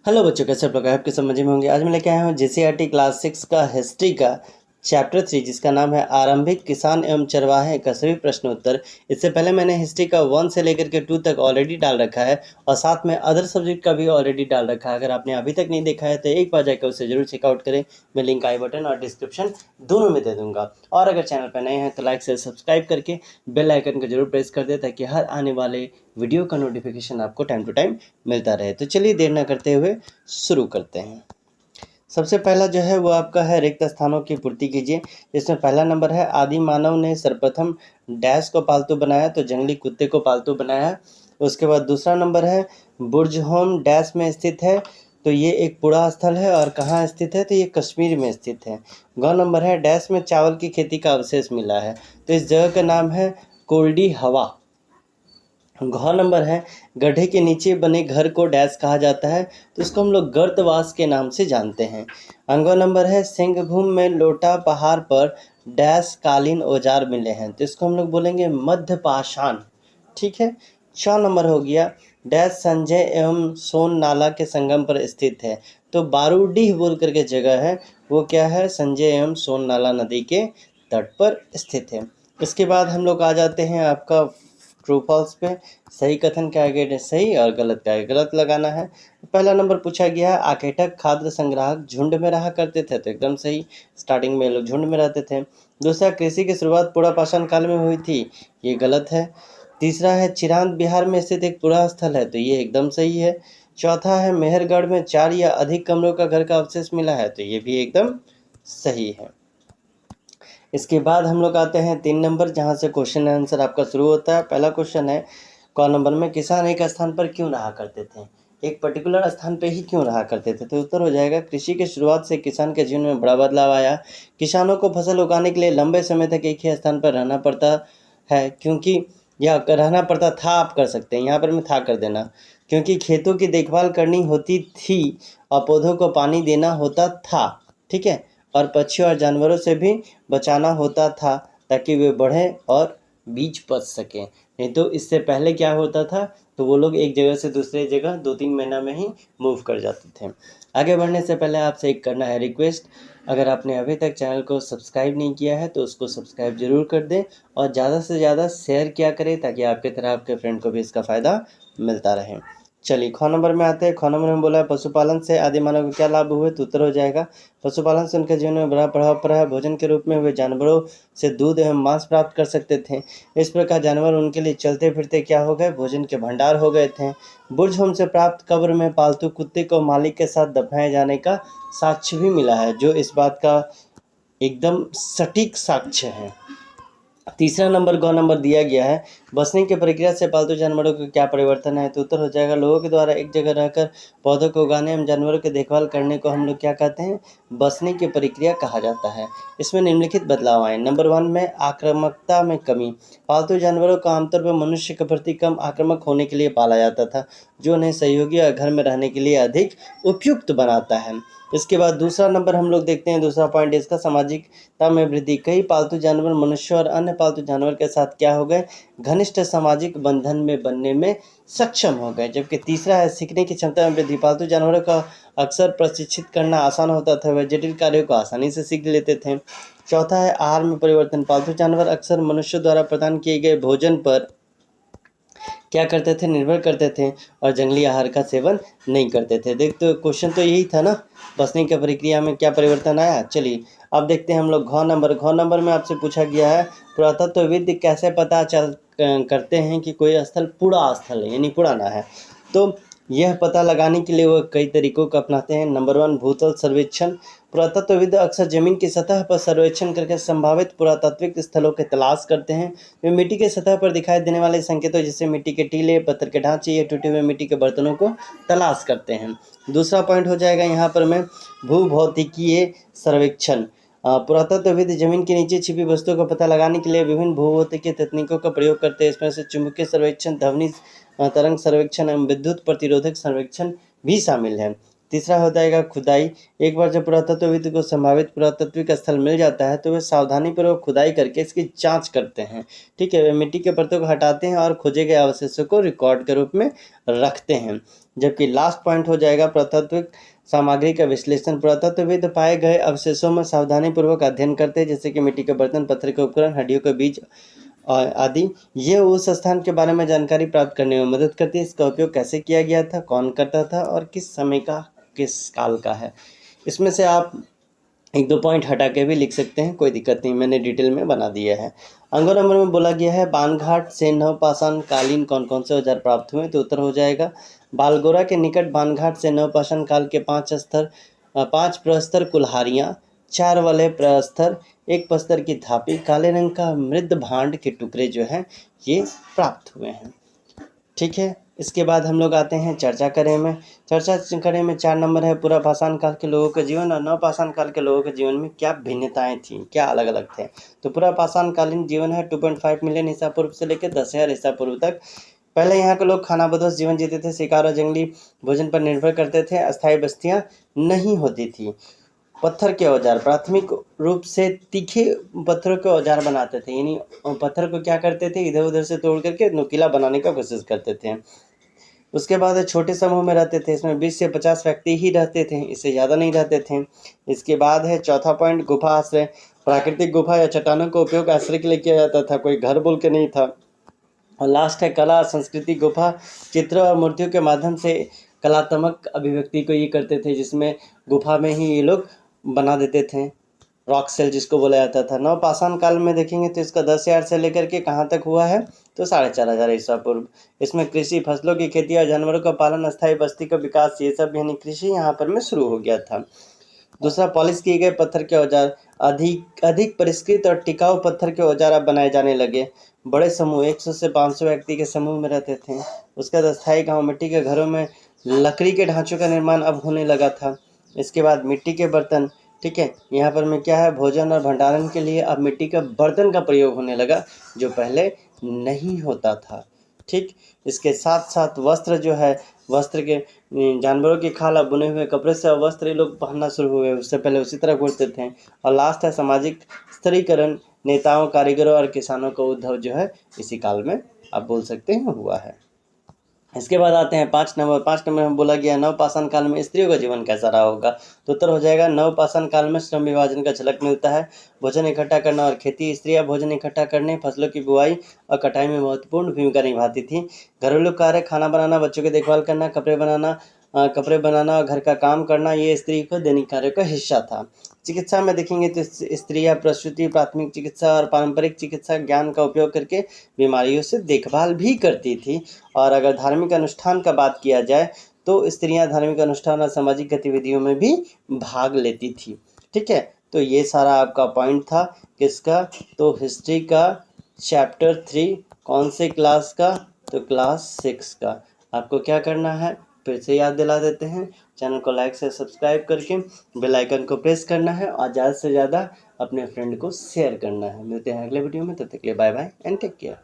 Hello बच्चों, कैसे आप लोग? आपके समझ में होंगे। आज मैं लेके आया हूँ JCERT क्लास 6 का हिस्ट्री का चैप्टर 3, जिसका नाम है आरंभिक किसान एवं चरवाहे का सभी प्रश्न उत्तर। इससे पहले मैंने हिस्ट्री का 1 से लेकर के 2 तक ऑलरेडी डाल रखा है और साथ में अदर सब्जेक्ट का भी ऑलरेडी डाल रखा है। अगर आपने अभी तक नहीं देखा है तो एक बार जाकर उसे जरूर चेकआउट करें। मैं लिंक आई बटन और डिस्क्रिप्शन दोनों में दे दूंगा। और अगर चैनल पर नए हैं तो लाइक से सब्सक्राइब करके बेल आइकन को जरूर प्रेस कर दे, ताकि हर आने वाले वीडियो का नोटिफिकेशन आपको टाइम टू टाइम मिलता रहे। तो चलिए देर न करते हुए शुरू करते हैं। सबसे पहला जो है वो आपका है रिक्त स्थानों की पूर्ति कीजिए। जिसमें पहला नंबर है आदि मानव ने सर्वप्रथम डैश को पालतू बनाया, तो जंगली कुत्ते को पालतू बनाया। उसके बाद दूसरा नंबर है बुर्जहोम डैश में स्थित है, तो ये एक पुरा स्थल है और कहाँ स्थित है, तो ये कश्मीर में स्थित है। गौ नंबर है डैश में चावल की खेती का अवशेष मिला है, तो इस जगह का नाम है कोल्डी हवा। घ नंबर है गड्ढे के नीचे बने घर को डैश कहा जाता है, तो इसको हम लोग गर्तवास के नाम से जानते हैं। अंगवा नंबर है सिंहभूम में लोटा पहाड़ पर डैश कालीन औजार मिले हैं, तो इसको हम लोग बोलेंगे मध्य पाषाण। ठीक है। 6 नंबर हो गया डैश संजय एवं सोन नाला के संगम पर स्थित है, तो बारूडीह बोल करके जगह है, वो क्या है, संजय एवं सोन नाला नदी के तट पर स्थित है। इसके बाद हम लोग आ जाते हैं आपका ट्रू फॉल्स पे। सही कथन क्या है, सही, और गलत क्या है, गलत लगाना है। पहला नंबर पूछा गया है आकेटक खाद्य संग्राहक झुंड में रहा करते थे, तो एकदम सही। स्टार्टिंग में लोग झुंड में रहते थे। दूसरा, कृषि की शुरुआत पुरा पाषाण काल में हुई थी, ये गलत है। तीसरा है चिरांद बिहार में स्थित एक पुरा स्थल है, तो ये एकदम सही है। चौथा है मेहरगढ़ में 4 या अधिक कमरों का घर का अवशेष मिला है, तो ये भी एकदम सही है। इसके बाद हम लोग आते हैं 3 नंबर, जहाँ से क्वेश्चन आंसर आपका शुरू होता है। पहला क्वेश्चन है क नंबर में किसान एक स्थान पर क्यों रहा करते थे, एक पर्टिकुलर स्थान पे ही क्यों रहा करते थे, तो उत्तर हो जाएगा कृषि के शुरुआत से किसान के जीवन में बड़ा बदलाव आया। किसानों को फसल उगाने के लिए लंबे समय तक एक ही स्थान पर रहना पड़ता है, क्योंकि या रहना पड़ता था, आप कर सकते हैं, यहाँ पर मैं था कर देना, क्योंकि खेतों की देखभाल करनी होती थी और पौधों को पानी देना होता था। ठीक है। और पक्षियों और जानवरों से भी बचाना होता था, ताकि वे बढ़ें और बीज पच सकें। नहीं तो इससे पहले क्या होता था, तो वो लोग एक जगह से दूसरे जगह 2-3 महीना में ही मूव कर जाते थे। आगे बढ़ने से पहले आपसे एक करना है रिक्वेस्ट, अगर आपने अभी तक चैनल को सब्सक्राइब नहीं किया है तो उसको सब्सक्राइब जरूर कर दें और ज़्यादा से ज़्यादा शेयर किया करें, ताकि आपके तरह आपके फ्रेंड को भी इसका फ़ायदा मिलता रहे। चलिए ख नंबर में आते हैं। ख नंबर में बोला है पशुपालन से आदि मानव को क्या लाभ हुए, तो उत्तर हो जाएगा पशुपालन से उनके जीवन में बड़ा प्रभाव पड़ा है। भोजन के रूप में वे जानवरों से दूध एवं मांस प्राप्त कर सकते थे। इस प्रकार जानवर उनके लिए चलते फिरते क्या हो गए, भोजन के भंडार हो गए थे। बुर्ज होम से प्राप्त कब्र में पालतू कुत्ते को मालिक के साथ दफनाए जाने का साक्ष्य भी मिला है, जो इस बात का एकदम सटीक साक्ष्य है। तीसरा नंबर गौ नंबर दिया गया है बसने की प्रक्रिया से पालतू जानवरों को क्या परिवर्तन है, तो उत्तर हो जाएगा लोगों के द्वारा एक जगह रहकर पौधों को उगाने एवं जानवरों की देखभाल करने को हम लोग क्या कहते हैं, बसने की प्रक्रिया कहा जाता है। इसमें निम्नलिखित बदलाव आए। नंबर 1 में आक्रामकता में कमी। पालतू जानवरों को आमतौर पर मनुष्य के प्रति कम आक्रामक होने के लिए पाला जाता था, जो उन्हें सहयोगी और घर में रहने के लिए अधिक उपयुक्त बनाता है। इसके बाद दूसरा नंबर हम लोग देखते हैं, दूसरा पॉइंट इसका सामाजिकता में वृद्धि। कई पालतू जानवर मनुष्य और अन्य पालतू जानवर के साथ क्या हो गए, घनिष्ठ सामाजिक बंधन में बनने में सक्षम हो गए। जबकि तीसरा है सीखने की क्षमता में वृद्धि। पालतू जानवरों का अक्सर प्रशिक्षित करना आसान होता था, वह जटिल कार्यों को आसानी से सीख लेते थे। चौथा है आहार में परिवर्तन। पालतू जानवर अक्सर मनुष्य द्वारा प्रदान किए गए भोजन पर क्या करते थे, निर्भर करते थे और जंगली आहार का सेवन नहीं करते थे। देख, तो क्वेश्चन तो यही था ना, बसने की प्रक्रिया में क्या परिवर्तन आया। चलिए अब देखते हैं हम लोग घ नंबर में आपसे पूछा गया है पुरातत्वविद कैसे पता चल करते हैं कि कोई स्थल पुरा स्थल है, यानी पुराना है। तो यह पता लगाने के लिए वो कई तरीकों को अपनाते हैं। नंबर 1 भूतल सर्वेक्षण। पुरातत्वविद अक्सर जमीन की सतह पर सर्वेक्षण करके संभावित पुरातात्विक स्थलों की तलाश करते हैं। वे मिट्टी के सतह पर दिखाई देने वाले संकेतों जैसे मिट्टी के टीले, पत्थर के ढांचे या टूटे हुए मिट्टी के बर्तनों को तलाश करते हैं। दूसरा पॉइंट हो जाएगा यहाँ पर में भूभौतिकीय सर्वेक्षण। पुरातत्वविद जमीन के नीचे छिपी वस्तुओं का पता लगाने के लिए विभिन्न भूभौतिकीय तकनीकों का प्रयोग करते हैं। इसमें से चुंबकीय सर्वेक्षण, ध्वनि तरंग सर्वेक्षण एवं विद्युत प्रतिरोधक सर्वेक्षण भी शामिल है। तीसरा हो जाएगा खुदाई। एक बार जब पुरातत्वविद को संभावित पुरातात्विक स्थल मिल जाता है तो वे सावधानीपूर्वक खुदाई करके इसकी जांच करते हैं। ठीक है, वे मिट्टी के परतों को हटाते हैं और खोजे गए अवशेषों को रिकॉर्ड के रूप में रखते हैं। जबकि लास्ट पॉइंट हो जाएगा पुरातात्विक सामग्री का विश्लेषण। पुरातत्वविद पाए गए अवशेषों में सावधानीपूर्वक अध्ययन करते हैं, जैसे कि मिट्टी के बर्तन, पत्थर के उपकरण, हड्डियों के बीज आदि। ये उस स्थान के बारे में जानकारी प्राप्त करने में मदद करती है। इसका उपयोग कैसे किया गया था, कौन करता था और किस समय का, किस काल का है। इसमें से आप एक दो पॉइंट हटा के भी लिख सकते हैं, कोई दिक्कत नहीं, मैंने डिटेल में बना दिया है। अंगों नंबर में बोला गया है बानघाट से नवपाषाण कालीन कौन कौन से औजार प्राप्त हुए, तो उत्तर हो जाएगा बालगोरा के निकट बानघाट से नवपाषाण काल के 5 प्रस्तर कुल्हारियाँ, 4 वाले प्रस्तर, 1 प्रस्तर की थापी, काले रंग का मृद भांड के टुकड़े जो हैं ये प्राप्त हुए हैं। ठीक है, इसके बाद हम लोग आते हैं चर्चा करें में। चर्चा करें में 4 नंबर है पूरा पाषाण काल के लोगों के जीवन और नवपाषाण काल के लोगों के जीवन में क्या भिन्नताएं थीं, क्या अलग अलग थे। तो पूरा पाषाण कालीन जीवन है 2.5 मिलियन ईसा पूर्व से लेकर 10,000 ईसा पूर्व तक। पहले यहाँ के लोग खानाबदोश जीवन जीते थे, शिकार और जंगली भोजन पर निर्भर करते थे, अस्थायी बस्तियाँ नहीं होती थी। पत्थर के औजार, प्राथमिक रूप से तीखे पत्थरों के औजार बनाते थे, यानी पत्थर को क्या करते थे, इधर उधर से तोड़ करके नुकीला बनाने का कोशिश करते थे। उसके बाद छोटे समूह में रहते थे, इसमें 20 से 50 व्यक्ति ही रहते थे, इससे ज़्यादा नहीं रहते थे। इसके बाद है चौथा पॉइंट गुफा आश्रय। प्राकृतिक गुफा या चट्टानों का उपयोग आश्रय के लिए किया जाता था, कोई घर बोल के नहीं था। और लास्ट है कला संस्कृति। गुफा चित्र और मूर्तियों के माध्यम से कलात्मक अभिव्यक्ति को ये करते थे, जिसमें गुफा में ही ये लोग बना देते थे, रॉक सेल जिसको बोला जाता था। नवपाषाण काल में देखेंगे तो इसका 10,000 से लेकर के कहाँ तक हुआ है, तो 4,500 ईसा पूर्व। इसमें कृषि, फसलों की खेती और जानवरों का पालन, अस्थायी बस्ती का विकास, ये सब यानी कृषि यहाँ पर में शुरू हो गया था। दूसरा, पॉलिश किए गए पत्थर के औजार। अधिक परिष्कृत और टिकाऊ पत्थर के औजार अब बनाए जाने लगे। बड़े समूह 100 से 500 व्यक्ति के समूह में रहते थे। उसके बाद अस्थायी गाँव, मिट्टी के घरों में लकड़ी के ढांचों का निर्माण अब होने लगा था। इसके बाद मिट्टी के बर्तन। ठीक है, यहाँ पर में क्या है, भोजन और भंडारण के लिए अब मिट्टी का बर्तन का प्रयोग होने लगा, जो पहले नहीं होता था। ठीक, इसके साथ साथ वस्त्र जो है, वस्त्र के जानवरों की खाल और बुने हुए कपड़े से वस्त्र ये लोग पहनना शुरू हुए, उससे पहले उसी तरह घूरते थे। और लास्ट है सामाजिक स्तरीकरण। नेताओं, कारीगरों और किसानों का उद्भव जो है इसी काल में आप बोल सकते हैं हुआ है। इसके बाद आते हैं 5 नंबर। 5 नंबर में बोला गया नवपाषाण काल में स्त्रियों का जीवन कैसा रहा होगा, तो उत्तर हो जाएगा नवपाषाण काल में श्रम विभाजन का झलक मिलता है। भोजन इकट्ठा करना और खेती। स्त्रियां भोजन इकट्ठा करने, फसलों की बुआई और कटाई में महत्वपूर्ण भूमिका निभाती थी। घरेलू कार्य, खाना बनाना, बच्चों की देखभाल करना, कपड़े बनाना और घर का काम करना, ये स्त्री को दैनिक कार्यों का हिस्सा था। चिकित्सा में देखेंगे तो स्त्रियां प्रसूति, प्राथमिक चिकित्सा और पारंपरिक चिकित्सा ज्ञान का उपयोग करके बीमारियों से देखभाल भी करती थी। और अगर धार्मिक अनुष्ठान का बात किया जाए तो स्त्रियां धार्मिक अनुष्ठान और सामाजिक गतिविधियों में भी भाग लेती थी। ठीक है, तो ये सारा आपका पॉइंट था किसका, तो हिस्ट्री का चैप्टर 3 कौन से क्लास का, तो क्लास 6 का। आपको क्या करना है फिर से याद दिला देते हैं, चैनल को लाइक से सब्सक्राइब करके बेल आइकन को प्रेस करना है और ज़्यादा से ज़्यादा अपने फ्रेंड को शेयर करना है। मिलते हैं अगले वीडियो में, तब तक के लिए bye bye and take care.